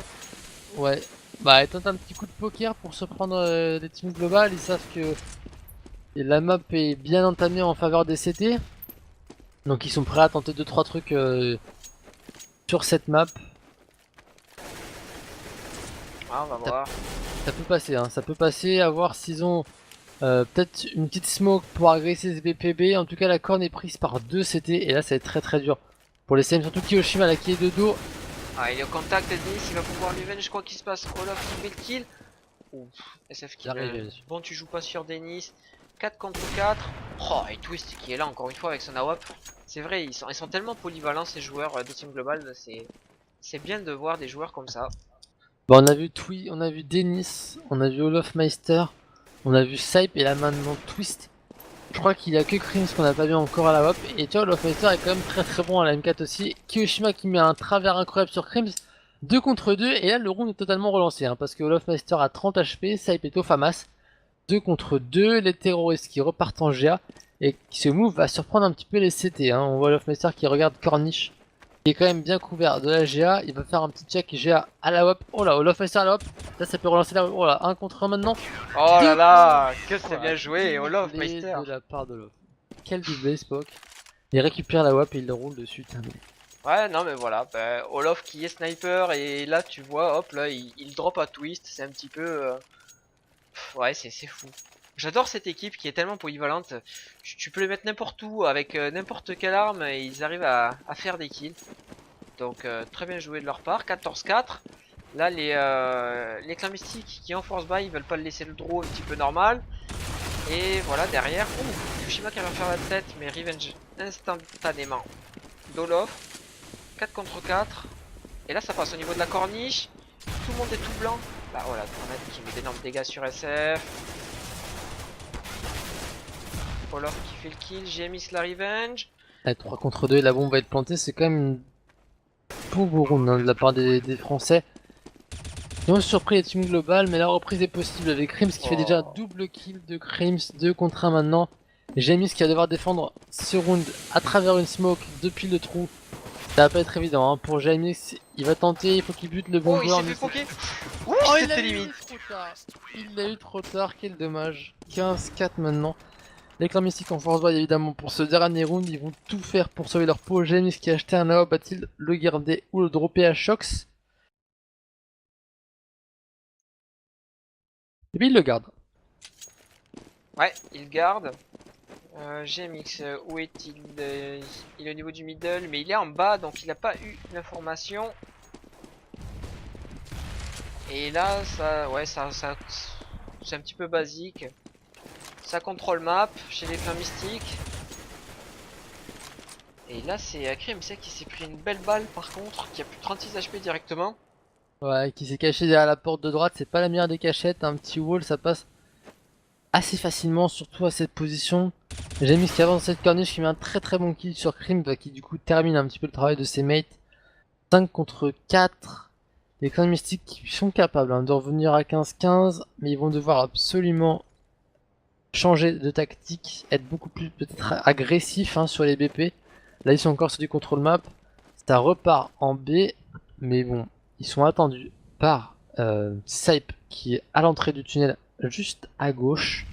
Ouais. Bah elle tente un petit coup de poker pour se prendre des teams globales, ils savent que la map est bien entamée en faveur des CT. Donc ils sont prêts à tenter 2-3 trucs sur cette map. Ah, on va Ça, voir. ça peut passer, hein. Ça peut passer, à voir s'ils ont peut-être une petite smoke pour agresser ce BPB. En tout cas la corne est prise par 2 CT et là ça va être très très dur. Pour les CM, surtout Kiyoshima là qui est de dos. Ah, il est au contact, Denis, il va pouvoir lui venge, je crois qu'il se passe. Olaf qui fait le kill. Ouf, SF qui J'arrive, le... bien sûr. Bon, tu joues pas sur Denis. 4 contre 4. Oh, et Twist qui est là encore une fois avec son AWP. C'est vrai, ils sont tellement polyvalents ces joueurs de Team Global. C'est bien de voir des joueurs comme ça. Bon, on a vu on a vu Denis, on a vu Olofmeister, on a vu Sype et là maintenant Twist. Je crois qu'il y a que Krims qu'on n'a pas vu encore à la WAP. Et tu vois, Olofmeister est quand même très très bon à la M4 aussi. Kiyoshima qui met un travers incroyable sur Krims. 2 contre 2 et là le round est totalement relancé hein, parce que Olofmeister a 30 HP, Sype est au FAMAS. 2 contre 2, les terroristes qui repartent en GA et qui se move va surprendre un petit peu les CT. Hein. On voit Olofmeister qui regarde Corniche. Il est quand même bien couvert de la GA, il va faire un petit check GA à la WAP. Oh là, Olofmeister à la WAP. Là ça peut relancer la WAP. Oh là, 1 contre 1 maintenant. Oh là Deux là, que c'est Voilà, bien joué, Olaf doublé Meister. de la part de Olof. Quel doublé Spock. Il récupère la WAP et il le roule dessus. Terminé. Ouais, non, mais voilà, bah, Olaf qui est sniper, et là tu vois, hop, là il drop à Twist, c'est un petit peu. Ouais, c'est fou. J'adore cette équipe qui est tellement polyvalente. Tu peux les mettre n'importe où, avec n'importe quelle arme, et ils arrivent à faire des kills. Donc très bien joué de leur part, 14-4. Là les clans mystiques qui ont force buy, ils veulent pas le laisser le draw un petit peu normal. Et voilà derrière, Yushima qui va faire la tête, mais revenge instantanément d'Olof. 4 contre 4. Et là ça passe au niveau de la corniche. Tout le monde est tout blanc. Bah voilà, Grenade qui met d'énormes dégâts sur SF. Olaf qui fait le kill, GMX la revenge. Allez, 3 contre 2 et la bombe va être plantée. C'est quand même une beau round hein, de la part des Français. Ils ont surpris les teams globales, mais la reprise est possible avec Krims qui fait déjà double kill de Krims, 2 contre 1 maintenant. Jamis qui va devoir défendre ce round à travers une smoke depuis le trou. Ça va pas être évident hein. Pour Jamis, il va tenter, il faut qu'il bute le bon Oh, il joueur. s'est fait poker. Ouh, Oh, il c'était l'a eu limite. trop tard. Il l'a eu trop tard, quel dommage. 15-4 maintenant. Les clans mystiques en force buy évidemment pour ce dernier round, ils vont tout faire pour sauver leur peau. Jamis qui a acheté un AOP, va-t-il le garder ou le dropper à Shox? Et puis il le garde. Ouais, il garde. GMX, où est-il? Il est au niveau du middle, mais il est en bas, donc il n'a pas eu l'information. Et là, ça, ouais, ça c'est un petit peu basique. Ça contrôle map chez les clans mystiques. Et là c'est Crimsec qui s'est pris une belle balle par contre, qui a plus de 36 HP directement. Ouais, qui s'est caché derrière la porte de droite, c'est pas la meilleure des cachettes, un petit wall ça passe assez facilement, surtout à cette position. Jamix qui avance cette corniche, qui met un très bon kill sur Crim, bah, qui du coup termine un petit peu le travail de ses mates. 5 contre 4. Les clans mystiques qui sont capables de revenir à 15-15, mais ils vont devoir absolument changer de tactique, être beaucoup plus peut-être agressifs sur les BP. Là ils sont encore sur du contrôle map, ça repart en B, mais bon, ils sont attendus par Sype qui est à l'entrée du tunnel juste à gauche.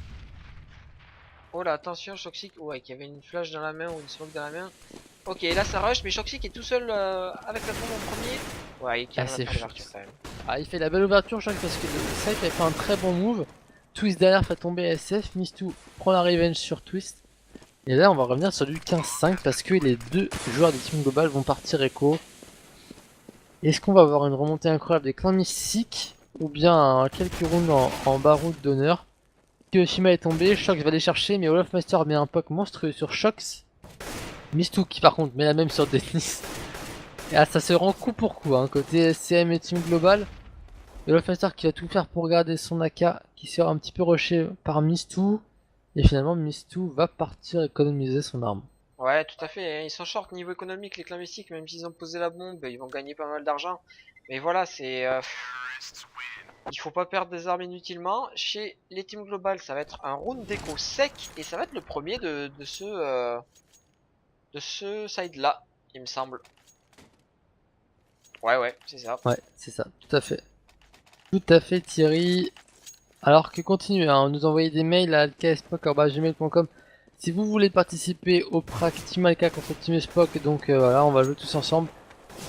Oh là, attention, Shoxic, ouais, qui avait une flash dans la main ou une smoke dans la main. Ok, là ça rush, mais Shoxic est tout seul avec la bombe en premier. Ouais, il arrive à faire l'ouverture quand même. Ah, il fait la belle ouverture, je crois, parce que Sype a fait un très bon move. Twist derrière fait tomber SF, Mistou prend la revenge sur Twist. Et là on va revenir sur du 15-5 parce que les deux joueurs des Team Global vont partir écho. Est-ce qu'on va avoir une remontée incroyable des clans mystiques ou bien quelques rounds en baroud d'honneur? Kyoshima est tombé, Shox va les chercher mais Olaf Master met un poke monstrueux sur Shox. Mistou qui par contre met la même sur Dennis. Et là ça se rend coup pour coup côté SCM et Team Global. Olaf Master qui va tout faire pour garder son AK qui sera un petit peu rushé par Mistou. Et finalement Mistou va partir économiser son arme. Ouais, tout à fait, hein, ils sont short niveau économique, les clans mystiques, même s'ils ont posé la bombe, ils vont gagner pas mal d'argent. Mais voilà, c'est... il faut pas perdre des armes inutilement. Chez les teams globales, ça va être un round d'écho sec, et ça va être le premier de ce side là, il me semble. Ouais, c'est ça. Ouais, c'est ça, tout à fait. Tout à fait Thierry. Alors que continuez à nous envoyer des mails à alkaspoc@gmail.com si vous voulez participer au prac Team Alka contre Team Spock. Donc voilà, on va jouer tous ensemble,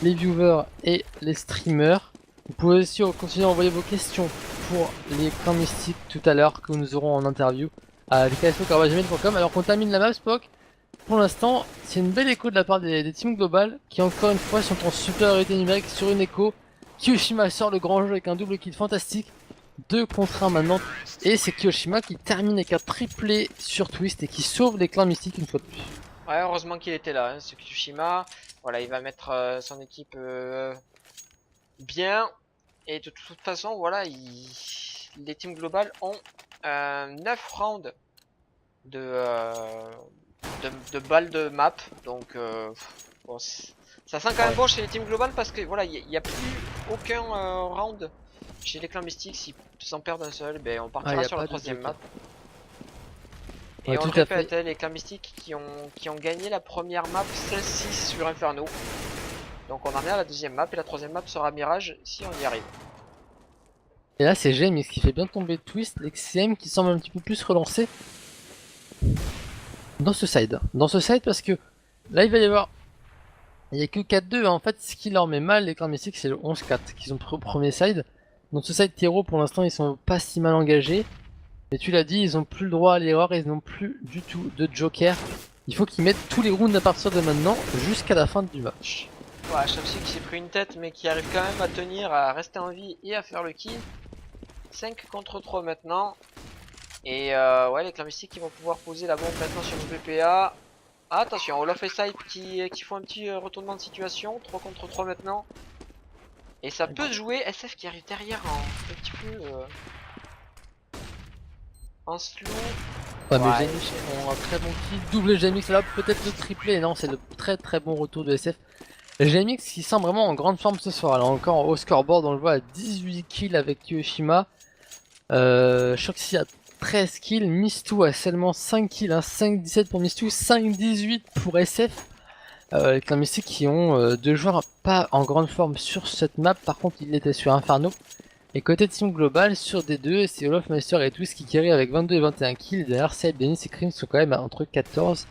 les viewers et les streamers. Vous pouvez aussi continuer à envoyer vos questions pour les clans mystiques tout à l'heure que nous aurons en interview à alkaspoc@gmail.com. Alors qu'on termine la map Spock, pour l'instant c'est une belle écho de la part des teams globales qui encore une fois sont en supériorité numérique sur une écho. Kyoshima sort le grand jeu avec un double kill fantastique. 2 contre 1 maintenant, et c'est Kyoshima qui termine avec un triplé sur Twist et qui sauve les clans mystiques une fois de plus. Ouais, heureusement qu'il était là, hein, ce Tsushima. Voilà, il va mettre son équipe bien. Et de toute façon, voilà, les teams globales ont 9 rounds de balles de map. Donc, bon, ça sent quand même bon chez les teams globales parce que voilà, il n'y a plus aucun round chez les clans mystiques. S'ils s'en perdent un seul, ben, on partira sur la troisième map. Et on le répète, les clans mystiques qui ont gagné la première map, celle-ci sur Inferno. Donc on en est à la deuxième map et la troisième map sera Mirage si on y arrive. Et là c'est James qui fait bien tomber Twist, l'XCM qui semble un petit peu plus relancé dans ce side. Dans ce side parce que là il va y avoir... Il n'y a que 4-2, en fait ce qui leur met mal les clans mystiques c'est le 11-4 qu'ils ont pris au premier side. Dans ce side Tiro pour l'instant ils sont pas si mal engagés. Mais tu l'as dit, ils ont plus le droit à l'erreur, ils n'ont plus du tout de joker. Il faut qu'ils mettent tous les rounds à partir de maintenant jusqu'à la fin du match. Ouais, Shamsi qui s'est pris une tête mais qui arrive quand même à tenir, à rester en vie et à faire le kill. 5 contre 3 maintenant. Et ouais, les clans mystiques qui vont pouvoir poser la bombe maintenant sur le BPA. Ah, attention, Olaf et Sype qui font un petit retournement de situation. 3 contre 3 maintenant. Et ça peut se jouer. SF qui arrive derrière un petit peu en slow. Ouais, mais Jamix ont un très bon kill. Double Jamix là, peut-être le triplé. Non, c'est le très bon retour de SF. Jamix qui semble vraiment en grande forme ce soir. Là encore au scoreboard, on le voit à 18 kills avec Kyoshima. Shoxy a 13 kills. Mistou a seulement 5 kills. 5-17 pour Mistou, 5-18 pour SF. Les clans mystiques qui ont deux joueurs pas en grande forme sur cette map. Par contre, il était sur Inferno. Et côté team global, sur D2, c'est Olaf Master et Twist qui carry avec 22 et 21 kills. Derrière, Seb, Denis et Krim sont quand même entre 14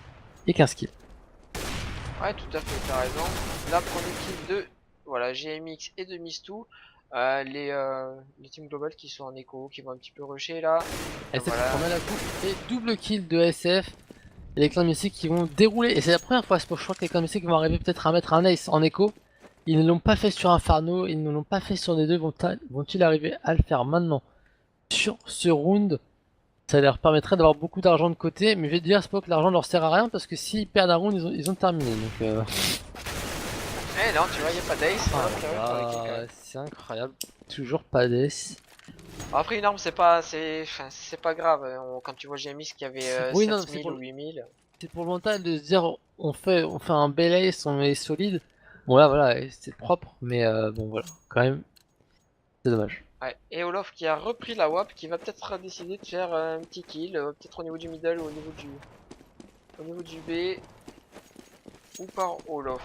et 15 kills. Ouais, tout à fait, t'as raison. Là, premier kill de voilà, GMX et de Mistou. Les teams global qui sont en écho, qui vont un petit peu rusher là. SF qui prend la coupe et double kill de SF. Et les clans mystiques qui vont dérouler. Et c'est la première fois, je crois que les clans mystiques vont arriver peut-être à mettre un ace en écho. Ils ne l'ont pas fait sur Inferno, ils ne l'ont pas fait sur D2, vont-ils arriver à le faire maintenant sur ce round? Ça leur permettrait d'avoir beaucoup d'argent de côté, mais je vais te dire, Spock, l'argent leur sert à rien parce que s'ils perdent un round, ils ont terminé. Donc, Eh non, tu vois, y a pas d'ace. ah Voilà, qui arrive pour les kills, quand même. c'est incroyable. Toujours pas d'ace. Après, une arme, c'est pas, enfin, c'est pas grave. Quand tu vois GMX qui avait Oui, non, 7000 ou 8000. c'est pour le mental de se dire, on fait un bel ace, on est solide. Bon là, voilà, c'est propre, mais bon voilà, quand même, c'est dommage. Ouais. Et Olof qui a repris la WAP, qui va peut-être décider de faire un petit kill, peut-être au niveau du middle ou au niveau du B, ou par Olof.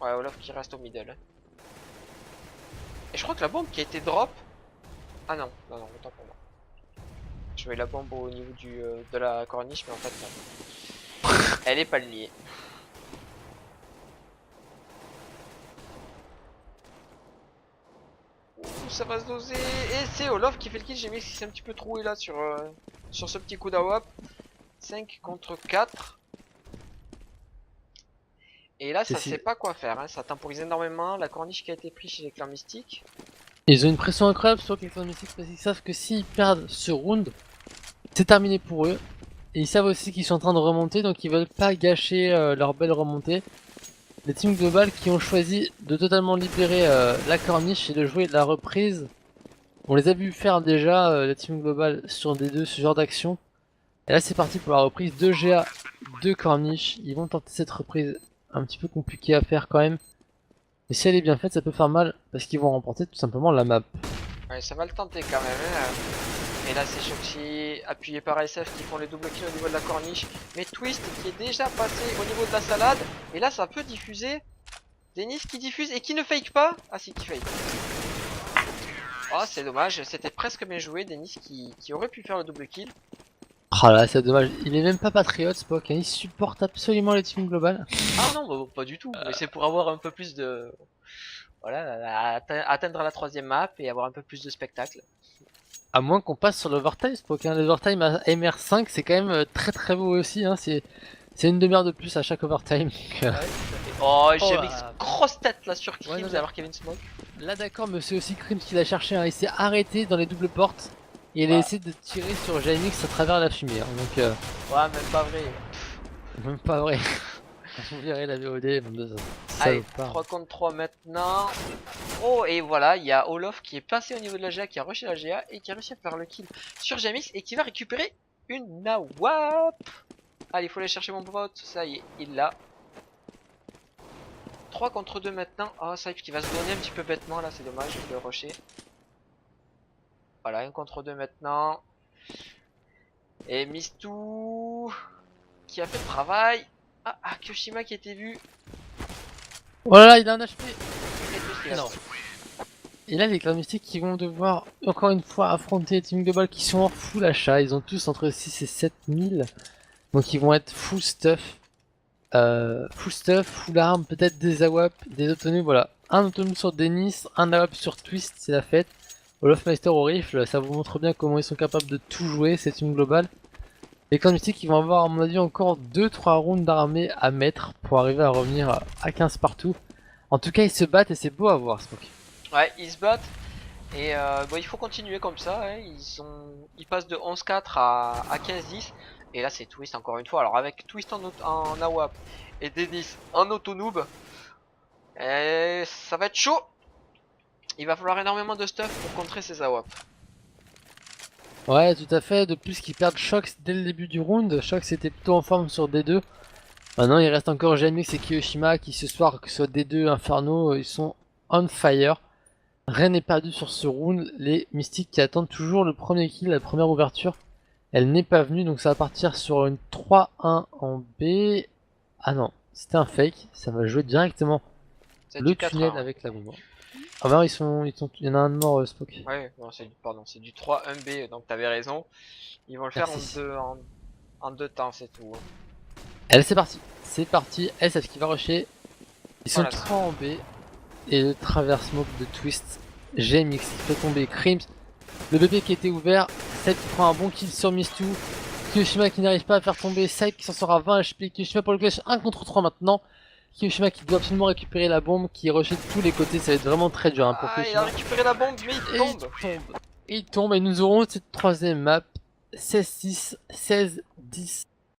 Ouais, Olof qui reste au middle. Et je crois que la bombe qui a été drop. Ah non, non, non, autant pour moi. Je voyais la bombe au niveau de la corniche, mais en fait non. Elle est pas liée. Ouh, ça va se doser. Et c'est Olof qui fait le kill. J'ai mis qu'il s'est un petit peu troué là sur ce petit coup d'awap. 5 contre 4. Et là, ça sait pas quoi faire. Hein. Ça temporise énormément. La corniche qui a été prise chez les clans mystiques. Ils ont une pression incroyable sur les clans mystiques parce qu'ils savent que s'ils perdent ce round, c'est terminé pour eux. Et ils savent aussi qu'ils sont en train de remonter, donc ils veulent pas gâcher leur belle remontée. Les teams globales qui ont choisi de totalement libérer la corniche et de jouer de la reprise. On les a vu faire déjà, les teams globales sur D2, ce genre d'action. Et là c'est parti pour la reprise, 2 GA, 2 corniches. Ils vont tenter cette reprise un petit peu compliquée à faire quand même. Mais si elle est bien faite, ça peut faire mal parce qu'ils vont remporter tout simplement la map. Ouais, ça va le tenter quand même. Hein. Et là, c'est Shoxy appuyé par SF qui font les double kills au niveau de la corniche. Mais Twist qui est déjà passé au niveau de la salade. Et là, ça peut diffuser. Denis qui diffuse et qui ne fake pas. Ah si, qui fake. Oh, c'est dommage. C'était presque bien joué. Denis qui aurait pu faire le double kill. Ah là, c'est dommage. Il est même pas patriote, Spock. Hein. Il supporte absolument les teams globales. Ah non, bah, pas du tout. Mais c'est pour avoir un peu plus de... Voilà, atteindre la 3ème map et avoir un peu plus de spectacle. À moins qu'on passe sur l'overtime, Spock. Hein. L'overtime à MR5, c'est quand même très très beau aussi. Hein. C'est une demi-heure de plus à chaque overtime. Ouais, oh, j'ai mis là. grosse tête là sur Krims Ouais, alors qu'il y avait une smoke. Là d'accord, mais c'est aussi Krims qui l'a cherché. Hein. Il s'est arrêté dans les doubles portes. Et il a essayé de tirer sur JMX à travers la fumée. Hein. Donc, Ouais, même pas vrai. même pas vrai. Vous verrez la VOD. Allez, 3 contre 3 maintenant. Oh, et voilà, il y a Olof qui est passé au niveau de la GA, qui a rushé la GA et qui a réussi à faire le kill sur JMX et qui va récupérer une Nawap. Allez, il faut aller chercher mon pote. Ça y est, il l'a. 3 contre 2 maintenant. Oh, Saif qui va se donner un petit peu bêtement là, c'est dommage de le rusher. Voilà, 1 contre 2 maintenant. Et Mistou qui a fait le travail. Ah, Kyoshima qui a été vu. Voilà, il a un HP. Et tout ce qu'il a. Non. Et là, les clans mystiques qui vont devoir encore une fois affronter les teams global qui sont en full achat. Ils ont tous entre 6 et 7000. Donc ils vont être full stuff. Full arm, peut-être des AWAP, des autonomes. Voilà. Un autonome sur Denis, un AWAP sur Twist, c'est la fête. Olofmeister au rifle, ça vous montre bien comment ils sont capables de tout jouer, c'est team global. Les clans mystiques, ils vont avoir à mon avis encore 2-3 rounds d'armée à mettre pour arriver à revenir à 15 partout. En tout cas, ils se battent et c'est beau à voir, Spock. Ouais, ils se battent. Et bon, il faut continuer comme ça. Hein. Ils passent de 11-4 à 15-10. Et là, c'est Twist encore une fois. Alors, avec Twist en AWAP et Denis en autonoob, ça va être chaud. Il va falloir énormément de stuff pour contrer ces AWAP. Ouais, tout à fait. De plus qu'ils perdent Shox dès le début du round. Shox était plutôt en forme sur D2. Maintenant, il reste encore GMX et Kiyoshima qui, ce soir, que ce soit D2, Inferno, ils sont on fire. Rien n'est perdu sur ce round. Les mystiques qui attendent toujours le premier kill, la première ouverture, elle n'est pas venue. Donc ça va partir sur une 3-1 en B. Ah non, c'était un fake. Ça va jouer directement le tunnel avec la bombe. Ah bah il y en a un de mort, Spock. Ouais, non, c'est du 3-1B, donc t'avais raison. Ils vont le faire en deux temps, c'est tout. Allez, c'est parti, SF qui va rusher. Ils sont 3 en B. Et le travers smoke de Twist. GMX qui fait tomber Krims. Le BP qui était ouvert. Saip qui prend un bon kill sur Mistou. Kiyoshima qui n'arrive pas à faire tomber. Saip qui s'en sort à 20 HP. Kiyoshima pour le clash 1 contre 3 maintenant. Kiyoshima qui doit absolument récupérer la bombe, qui est rushée de tous les côtés, ça va être vraiment très dur hein, pour Kiyoshima. Il a récupéré la bombe, mais il tombe. Il tombe et nous aurons cette troisième map 16-6, 16-10